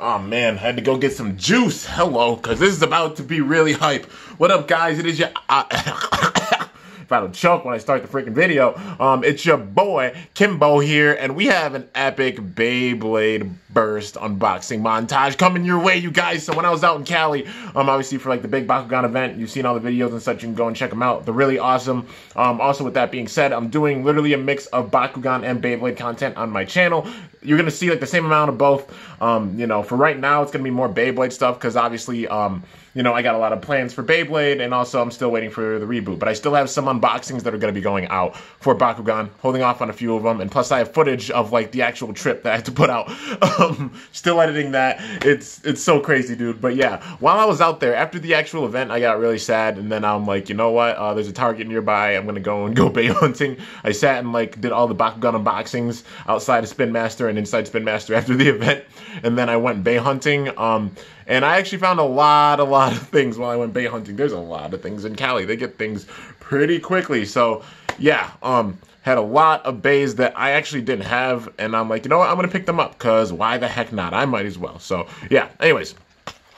Oh man, had to go get some juice. Hello, because this is about to be really hype. What up, guys? It is your... if I don't choke when I start the freaking video, it's your boy, Kimbo here, and we have an epic Beyblade burst unboxing montage coming your way, you guys. So when I was out in Cali, obviously for like the big Bakugan event, you've seen all the videos and such, you can go and check them out. They're really awesome. Also with that being said, I'm doing literally a mix of Bakugan and Beyblade content on my channel. You're gonna see like the same amount of both. You know, for right now, it's gonna be more Beyblade stuff because obviously, you know, I got a lot of plans for Beyblade, and also I'm still waiting for the reboot. But I still have some unboxings that are going to be going out for Bakugan, holding off on a few of them. And plus I have footage of, like, the actual trip that I had to put out. Still editing that. It's so crazy, dude. But yeah, while I was out there, after the actual event, I got really sad. And then I'm like, you know what? There's a Target nearby. I'm going to go Bay hunting. I sat and, like, did all the Bakugan unboxings outside of Spin Master and inside Spin Master after the event. And then I went Bay hunting. And I actually found a lot of things while I went Bay hunting. There's a lot of things in Cali. They get things pretty quickly. So, yeah, had a lot of bays that I actually didn't have. And I'm like, you know what? I'm going to pick them up because why the heck not? I might as well. So, yeah, anyways.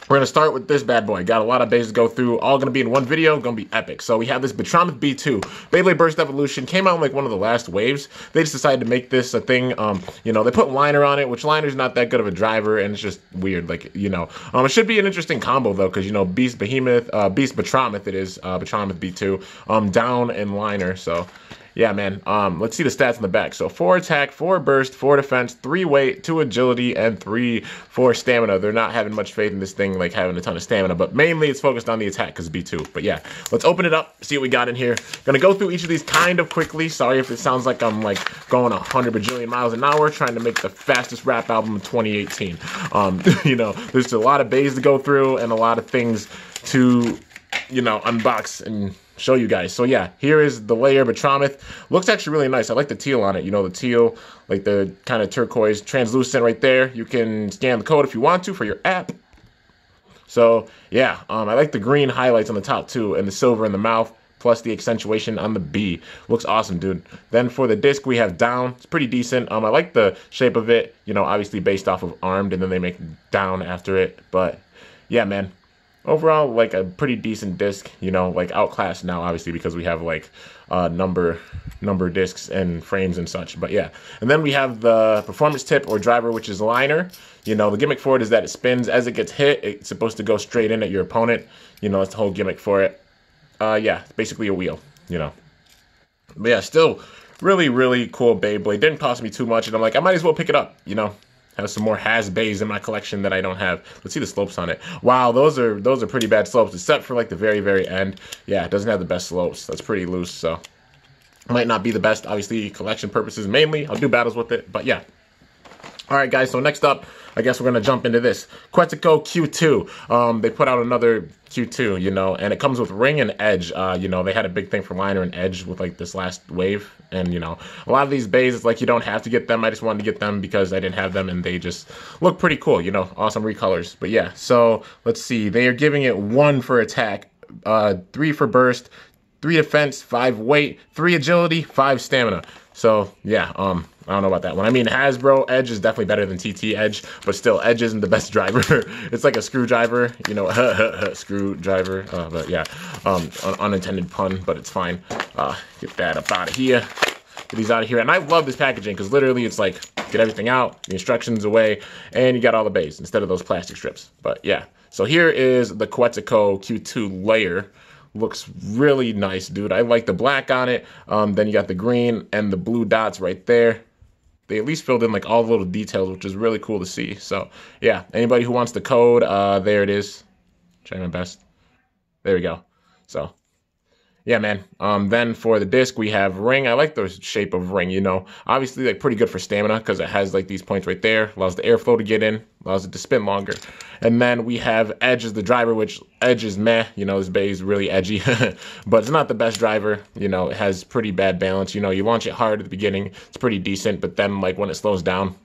We're going to start with this bad boy. Got a lot of bays to go through. All going to be in one video. Going to be epic. So we have this BEYHUNTING B2. Beyblade Burst Evolution. Came out in like one of the last waves. They just decided to make this a thing. You know, they put Liner on it, which Liner's not that good of a driver, and it's just weird. Like, you know. It should be an interesting combo, though, because, you know, Beast Behemoth, Beast Behemoth it is. BEYHUNTING B2. Down and Liner. So... yeah, man. Let's see the stats in the back. So 4 attack, 4 burst, 4 defense, 3 weight, 2 agility, and 3 for stamina. They're not having much faith in this thing, like having a ton of stamina, but mainly it's focused on the attack because B2. But yeah, let's open it up, see what we got in here. Gonna go through each of these kind of quickly. Sorry if it sounds like I'm like going 100 bajillion miles an hour trying to make the fastest rap album of 2018. You know, there's a lot of bays to go through and a lot of things to, you know, unbox and show you guys. So yeah, here is the layer BEYHUNTING. Looks actually really nice. I like the teal on it. You know, the teal, like the kind of turquoise translucent right there. You can scan the code if you want to for your app. So yeah, I like the green highlights on the top too, and the silver in the mouth, plus the accentuation on the B. Looks awesome, dude. Then for the disc, we have down. It's pretty decent. I like the shape of it, you know, obviously based off of armed, and then they make down after it. But yeah, man. Overall, like a pretty decent disc, you know, like outclassed now, obviously, because we have like number discs and frames and such. But yeah, and then we have the performance tip or driver, which is Liner. You know, the gimmick for it is that it spins as it gets hit. It's supposed to go straight in at your opponent. You know, that's the whole gimmick for it. Yeah, it's basically a wheel, you know. But yeah, still really cool Beyblade. Didn't cost me too much, and I'm like, I might as well pick it up, you know. Have some more bays in my collection that I don't have. Let's see the slopes on it. Wow, those are pretty bad slopes, except for like the very end. Yeah, it doesn't have the best slopes. That's pretty loose, so might not be the best. Obviously, collection purposes mainly. I'll do battles with it, but yeah. All right, guys. So next up, I guess we're gonna jump into this Quetzalcoatl Q2. They put out another Q2, you know, and it comes with ring and edge. You know, they had a big thing for Liner and edge with like this last wave, and you know, a lot of these bays, it's like you don't have to get them. I just wanted to get them because I didn't have them, and they just look pretty cool. You know, awesome recolors. But yeah, so let's see. They are giving it 1 for attack, 3 for burst, 3 defense, 5 weight, 3 agility, 5 stamina. So yeah, I don't know about that one. I mean, Hasbro Edge is definitely better than TT Edge, but still, Edge isn't the best driver. It's like a screwdriver, you know, screwdriver. But yeah, unintended pun, but it's fine. Get that up out of here. Get these out of here. And I love this packaging because literally it's like, get everything out, the instructions away, and you got all the bays instead of those plastic strips. But yeah, so here is the Quetzalcoatl Q2 layer. Looks really nice, dude. I like the black on it. Then you got the green and the blue dots right there. They at least filled in like all the little details, which is really cool to see. So yeah, anybody who wants the code, there it is. Try my best. There we go. So yeah, man. Then for the disc, we have ring. I like the shape of ring, you know. Obviously, like pretty good for stamina because it has like these points right there. Allows the airflow to get in. Allows it to spin longer. And then we have edge as the driver, which edge is meh. You know, this bay is really edgy. But it's not the best driver. You know, it has pretty bad balance. You know, you launch it hard at the beginning. It's pretty decent. But then, like, when it slows down,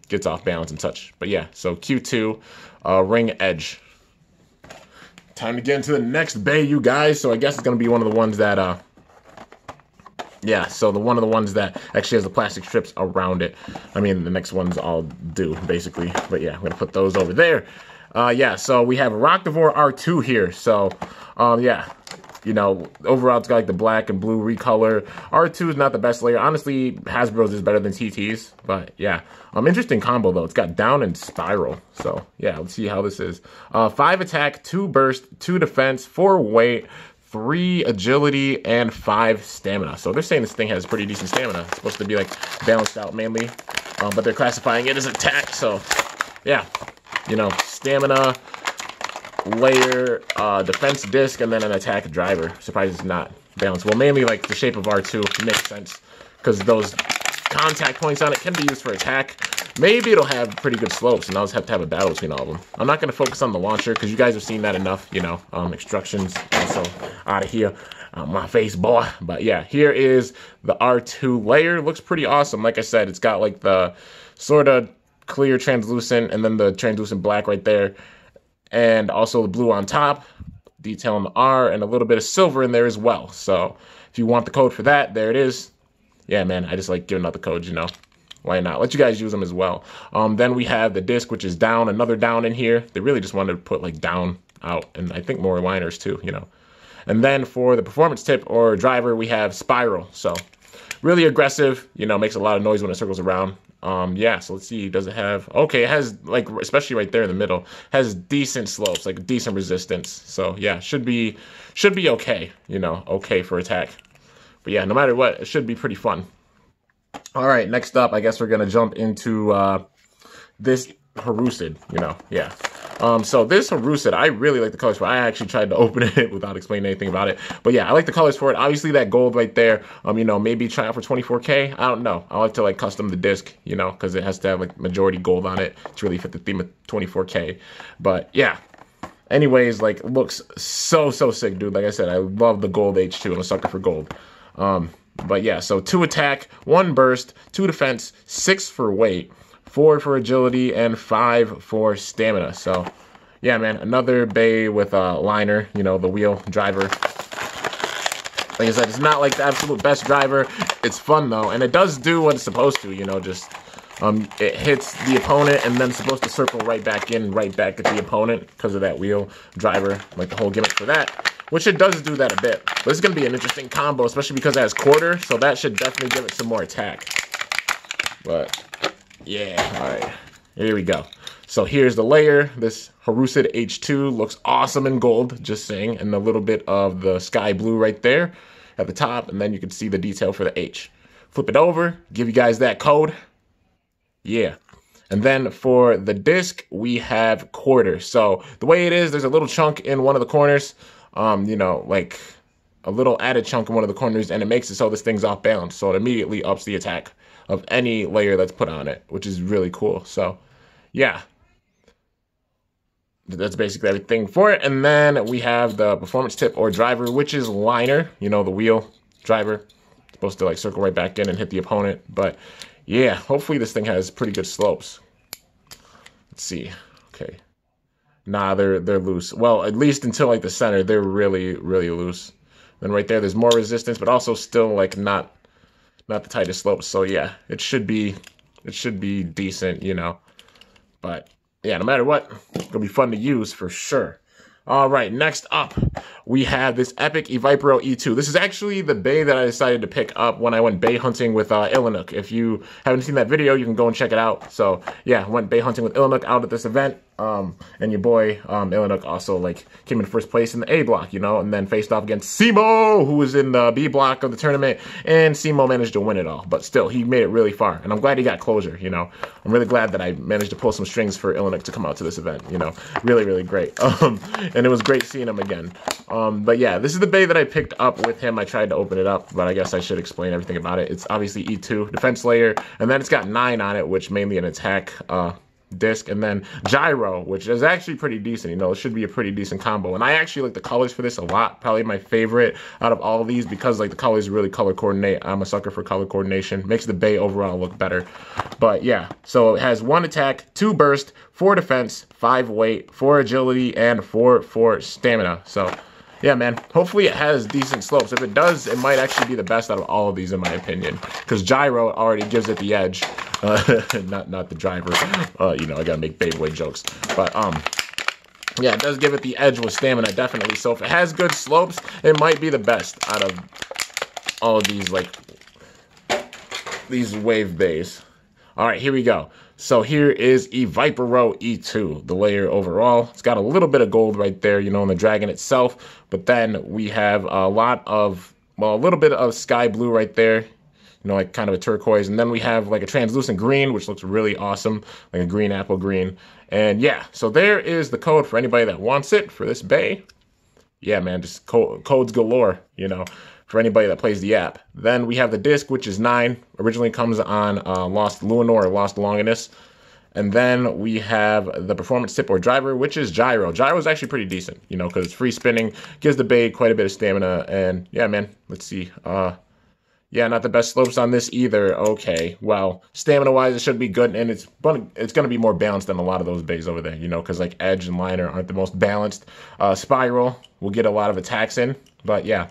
gets off balance and such. But yeah, so Q2, ring edge. Time to get into the next bay, you guys. So I guess it's going to be one of the ones that yeah, so one of the ones that actually has the plastic strips around it. I mean, the next ones all do, basically. But yeah, I'm going to put those over there. Yeah, so we have a Rocktivore R2 here. So, yeah, you know, overall it's got like the black and blue recolor. R2 is not the best layer. Honestly, Hasbro's is better than TT's. But yeah, interesting combo though. It's got down and spiral. So yeah, let's see how this is. 5 attack, 2 burst, 2 defense, 4 weight, 3 agility, and 5 stamina. So they're saying this thing has pretty decent stamina. It's supposed to be like balanced out mainly, but they're classifying it as attack. So yeah, you know, stamina, layer, defense disc, and then an attack driver. Surprised it's not balanced. Well, mainly like the shape of R2 makes sense because those contact points on it can be used for attack. Maybe it'll have pretty good slopes, and I'll just have to have a battle between all of them. I'm not going to focus on the launcher, because you guys have seen that enough, you know. Instructions also out of here. My face, boy. But yeah, here is the R2 layer. Looks pretty awesome. Like I said, it's got like the sort of clear translucent, and then the translucent black right there. And also the blue on top, detail on the R, and a little bit of silver in there as well. So if you want the code for that, there it is. Yeah, man, I just like giving out the codes, you know. Why not? Let you guys use them as well. Then we have the disc, which is down, another down in here. They really just wanted to put like down out, and I think more liners too, you know. And then for the performance tip or driver, we have spiral. So really aggressive, you know, makes a lot of noise when it circles around. Yeah, so let's see, does it have, okay, it has like, especially right there in the middle, has decent slopes, like decent resistance. So yeah, should be okay, you know, okay for attack. But yeah, no matter what, it should be pretty fun. All right, next up, I guess we're gonna jump into this Harusid, you know, yeah. So this Harusid, I really like the colors for it. I actually tried to open it without explaining anything about it. But yeah, I like the colors for it. Obviously that gold right there, you know, maybe try out for 24K. I don't know. I like to like custom the disc, you know, because it has to have like majority gold on it to really fit the theme of 24K. But yeah. Anyways, like looks so sick, dude. Like I said, I love the gold H2. I'm a sucker for gold. But yeah, so 2 attack, 1 burst, 2 defense, 6 for weight, 4 for agility, and 5 for stamina. So yeah, man, another Bey with a liner, you know, the wheel driver. Like I said, it's not like the absolute best driver. It's fun though, and it does do what it's supposed to, you know, just it hits the opponent and then it's supposed to circle right back in, right back at the opponent because of that wheel driver, like the whole gimmick for that. Which it does do that a bit. But it's going to be an interesting combo, especially because it has quarter, so that should definitely give it some more attack. But, yeah, alright. Here we go. So here's the layer. This Harusid H2 looks awesome in gold, just saying. And a little bit of the sky blue right there at the top. And then you can see the detail for the H. Flip it over, give you guys that code. Yeah. And then for the disc, we have quarter. So the way it is, there's a little chunk in one of the corners. You know, like a little added chunk in one of the corners, and it makes it so this thing's off balance. So it immediately ups the attack of any layer that's put on it, which is really cool. So yeah, that's basically everything for it. And then we have the performance tip or driver, which is liner, you know, the wheel driver. It's supposed to like circle right back in and hit the opponent. But yeah, hopefully this thing has pretty good slopes. Let's see. Okay. Nah, they're loose. Well, at least until like the center, they're really loose. Then right there, there's more resistance, but also still like not the tightest slopes. So yeah, it should be decent, you know. But yeah, no matter what, it's gonna be fun to use for sure. All right, next up, we have this epic Evipro E2. This is actually the Bey that I decided to pick up when I went Bey hunting with Illinuk. If you haven't seen that video, you can go and check it out. So yeah, I went Bey hunting with Illinuk out at this event. And your boy Illinuk also like came in first place in the A block, you know, and then faced off against Simo, who was in the B block of the tournament, and Simo managed to win it all. But still, he made it really far, and I'm glad he got closure, you know. I'm really glad that I managed to pull some strings for Illinuk to come out to this event, you know. Really great. And it was great seeing him again. But yeah, this is the Bey that I picked up with him. I tried to open it up, but I guess I should explain everything about it. It's obviously E2, defense layer, and then it's got 9 on it, which mainly an attack disc, and then gyro, which is actually pretty decent. You know, it should be a pretty decent combo. And I actually like the colors for this a lot. Probably my favorite out of all of these because like the colors really color coordinate. I'm a sucker for color coordination. Makes the Bey overall look better. But yeah, so it has 1 attack, 2 burst, 4 defense, 5 weight, 4 agility, and 4 stamina. So yeah, man, hopefully it has decent slopes. If it does, it might actually be the best out of all of these in my opinion, because gyro already gives it the edge. Not the driver. You know, I gotta make Beyblade jokes, but yeah, it does give it the edge with stamina, definitely. So if it has good slopes, it might be the best out of all of these, like, these wave bays. All right, here we go. So here is eVipero E2, the layer overall. It's got a little bit of gold right there, you know, in the dragon itself. But then we have a lot of, well, a little bit of sky blue right there, you know, like kind of a turquoise. And then we have like a translucent green, which looks really awesome, like a green apple green. And yeah, so there is the code for anybody that wants it for this bay. Yeah, man, just codes galore, you know, for anybody that plays the app. Then we have the disc, which is 9. Originally comes on Lost Luinor or Lost Longinus. And then we have the performance tip or driver, which is gyro. Gyro is actually pretty decent, you know, because it's free spinning, gives the bay quite a bit of stamina. And yeah, man, let's see. Yeah, not the best slopes on this either. Okay, well, stamina-wise, it should be good, and it's going to be more balanced than a lot of those bays over there, you know, because like edge and liner aren't the most balanced. Spiral will get a lot of attacks in, but yeah.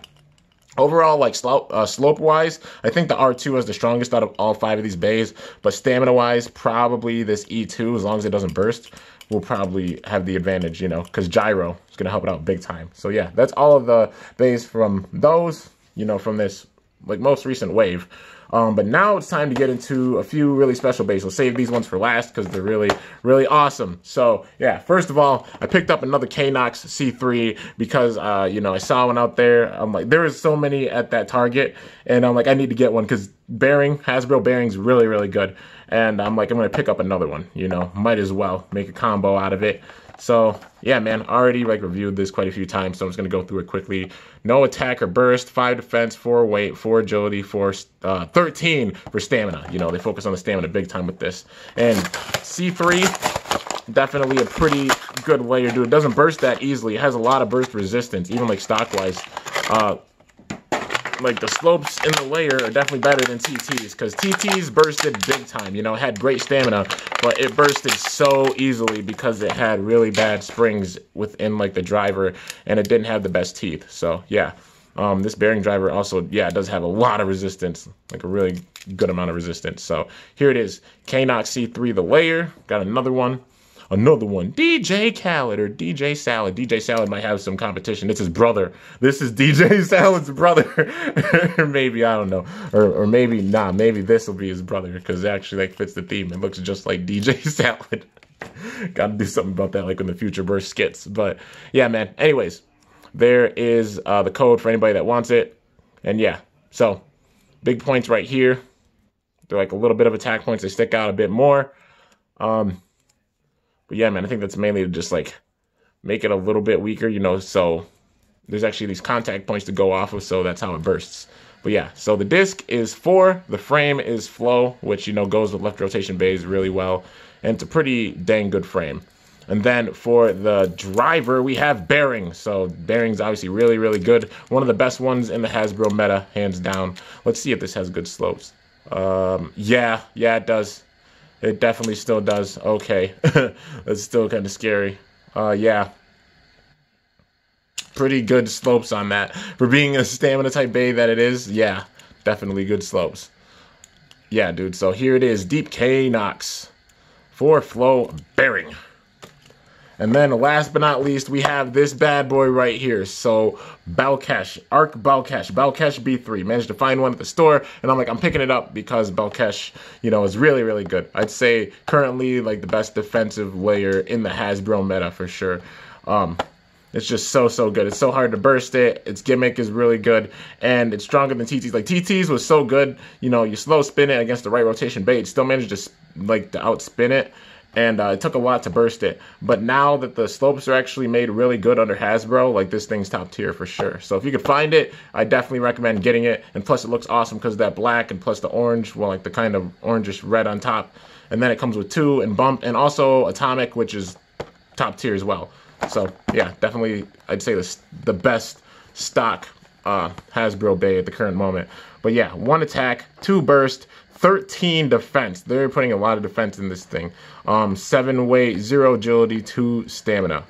Overall, like slope-wise, I think the R2 is the strongest out of all 5 of these bays, but stamina-wise, probably this E2, as long as it doesn't burst, will probably have the advantage, you know, because gyro is going to help it out big time. So yeah, that's all of the bays from those, you know, from this like most recent wave. But now it's time to get into a few really special bays. We'll save these ones for last because they're really, really awesome. So yeah, first of all, I picked up another Knox C3 because, you know, I saw one out there. I'm like, there is so many at that Target, and I'm like, I need to get one because Hasbro bearing's really, really good. And I'm like, I'm going to pick up another one, you know, might as well make a combo out of it. So yeah, man, already like reviewed this quite a few times, so I'm just gonna go through it quickly. No attack or burst, 5 defense, 4 weight, 4 agility, 13 for stamina. You know, they focus on the stamina big time with this. And C3, definitely a pretty good layer, dude. It doesn't burst that easily. It has a lot of burst resistance, even like stock-wise. Like the slopes in the layer are definitely better than TTs, because TTs bursted big time, you know, it had great stamina, but it bursted so easily because it had really bad springs within like the driver, and it didn't have the best teeth. So yeah, this bearing driver also, yeah, it does have a lot of resistance, like a really good amount of resistance. So here it is, Knox C3, the layer. Got another one, DJ Khaled or DJ Salad. DJ Salad might have some competition. It's his brother. This is DJ Salad's brother. Or maybe, I don't know. Or maybe, nah, maybe this will be his brother, because it actually like fits the theme. It looks just like DJ Salad. Gotta do something about that, like in the Future Burst skits. But yeah, man. Anyways, there is the code for anybody that wants it. And yeah, so big points right here. They're like a little bit of attack points. They stick out a bit more. But yeah, man, I think that's mainly to just like make it a little bit weaker, you know, so there's actually these contact points to go off of, so that's how it bursts. But yeah, so the disc is 4, the frame is flow, which, you know, goes with left rotation bays really well, and it's a pretty dang good frame. And then for the driver, we have bearing. So bearing's obviously really, really good. One of the best ones in the Hasbro meta, hands down. Let's see if this has good slopes. Yeah, it does. It definitely still does. Okay. That's still kind of scary. Yeah. Pretty good slopes on that. For being a stamina type bay that it is, yeah. Definitely good slopes. Yeah, dude. So here it is. Deep Knox. 4 flow bearing. And then last but not least, we have this bad boy right here. So Balkesh, Arc Balkesh B3. Managed to find one at the store, and I'm like, I'm picking it up because Balkesh, you know, is really, really good. I'd say currently like the best defensive layer in the Hasbro meta for sure. It's just so good. It's so hard to burst it. Its gimmick is really good, and it's stronger than TTs. Like TTs was so good, you know, you slow spin it against the right rotation bait, still managed to like to outspin it. And it took a lot to burst it. But now that the slopes are actually made really good under Hasbro, like this thing's top tier for sure. So if you could find it, I definitely recommend getting it. And plus it looks awesome because of that black, and plus the orange, well, like the kind of orangish red on top. And then it comes with 2 and bump, and also atomic, which is top tier as well. So yeah, definitely I'd say the best stock Hasbro bay at the current moment. But yeah, 1 attack, 2 burst, 13 defense. They're putting a lot of defense in this thing. 7 weight, 0 agility, 2 stamina.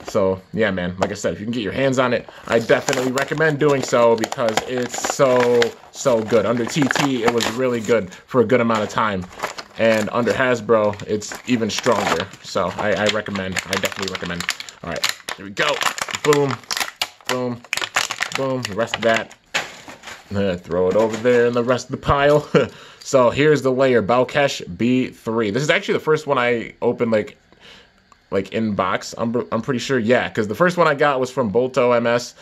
So yeah, man, like I said, if you can get your hands on it, I definitely recommend doing so because it's so good. Under TT, it was really good for a good amount of time. And under Hasbro, it's even stronger. So I recommend, I definitely recommend. All right, here we go. Boom, boom, boom. The rest of that, throw it over there in the rest of the pile. So here's the layer, BEYHUNTING B3. This is actually the first one I opened like in box. I'm pretty sure, yeah, because the first one I got was from Bolto MS,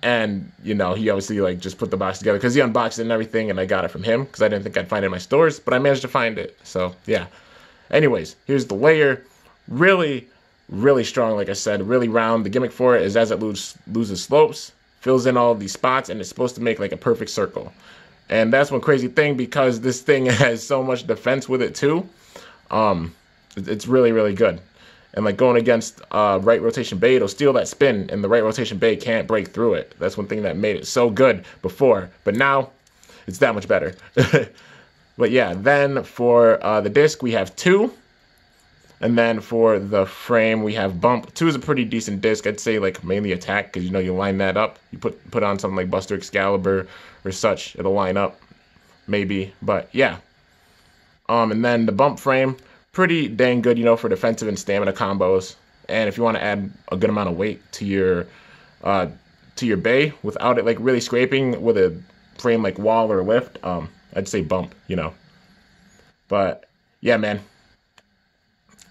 and you know, he obviously like just put the box together because he unboxed it and everything, and I got it from him because I didn't think I'd find it in my stores, but I managed to find it. So yeah. Anyways, here's the layer. Really strong, like I said, really round. The gimmick for it is as it loses slopes, fills in all these spots, and it's supposed to make like a perfect circle. And that's one crazy thing because this thing has so much defense with it too. It's really good. And like going against right rotation bay, it'll steal that spin, and the right rotation bay can't break through it. That's one thing that made it so good before, but now it's that much better. But yeah, then for the disc we have 2, and then for the frame we have bump. 2 is a pretty decent disc. I'd say like mainly attack because you know you line that up. You put on something like Buster Excalibur or such, it'll line up maybe. But yeah, and then the bump frame. Pretty dang good, you know, for defensive and stamina combos. And if you want to add a good amount of weight to your bay without it like really scraping with a frame like wall or lift, I'd say bump, you know. But yeah, man,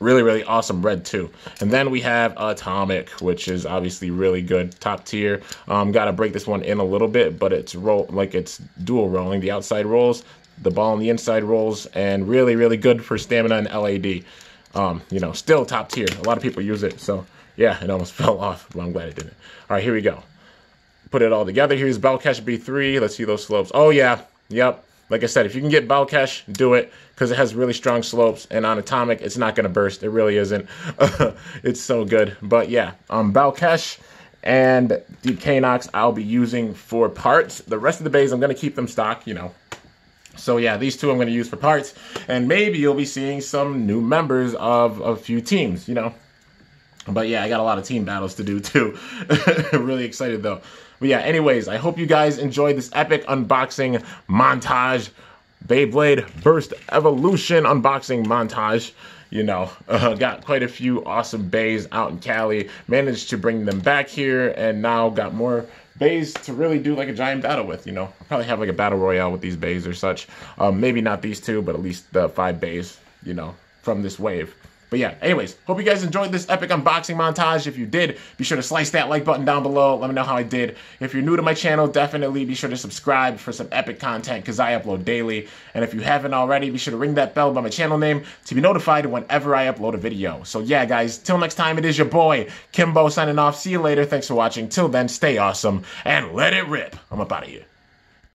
really awesome red too. And then we have Atomic, which is obviously really good, top tier. Gotta break this one in a little bit, but it's it's dual rolling. The outside rolls, the ball on the inside rolls, and really good for stamina and LAD. You know, still top tier. A lot of people use it, so yeah, it almost fell off, but I'm glad it didn't. All right, here we go. Put it all together. Here's BEYHUNTING B3. Let's see those slopes. Oh yeah, yep. Like I said, if you can get BEYHUNTING, do it, because it has really strong slopes, and on Atomic, it's not going to burst. It really isn't. It's so good. But yeah, BEYHUNTING and Deep K-Nox I'll be using for parts. The rest of the bays, I'm going to keep them stock, you know. So yeah, these 2 I'm going to use for parts, and maybe you'll be seeing some new members of a few teams, you know. But yeah, I got a lot of team battles to do too. Really excited though. But yeah, anyways, I hope you guys enjoyed this epic unboxing montage. Beyblade Burst Evolution unboxing montage. You know, got quite a few awesome bays out in Cali. Managed to bring them back here, and now got more bays to really do like a giant battle with, you know. I'll probably have like a battle royale with these bays or such. Maybe not these 2, but at least the 5 bays, you know, from this wave. But yeah, anyways, hope you guys enjoyed this epic unboxing montage. If you did, be sure to slice that like button down below. Let me know how I did. If you're new to my channel, definitely be sure to subscribe for some epic content because I upload daily. And if you haven't already, be sure to ring that bell by my channel name to be notified whenever I upload a video. So yeah, guys, till next time, it is your boy, Kimbo, signing off. See you later. Thanks for watching. Till then, stay awesome and let it rip. I'm up out of here.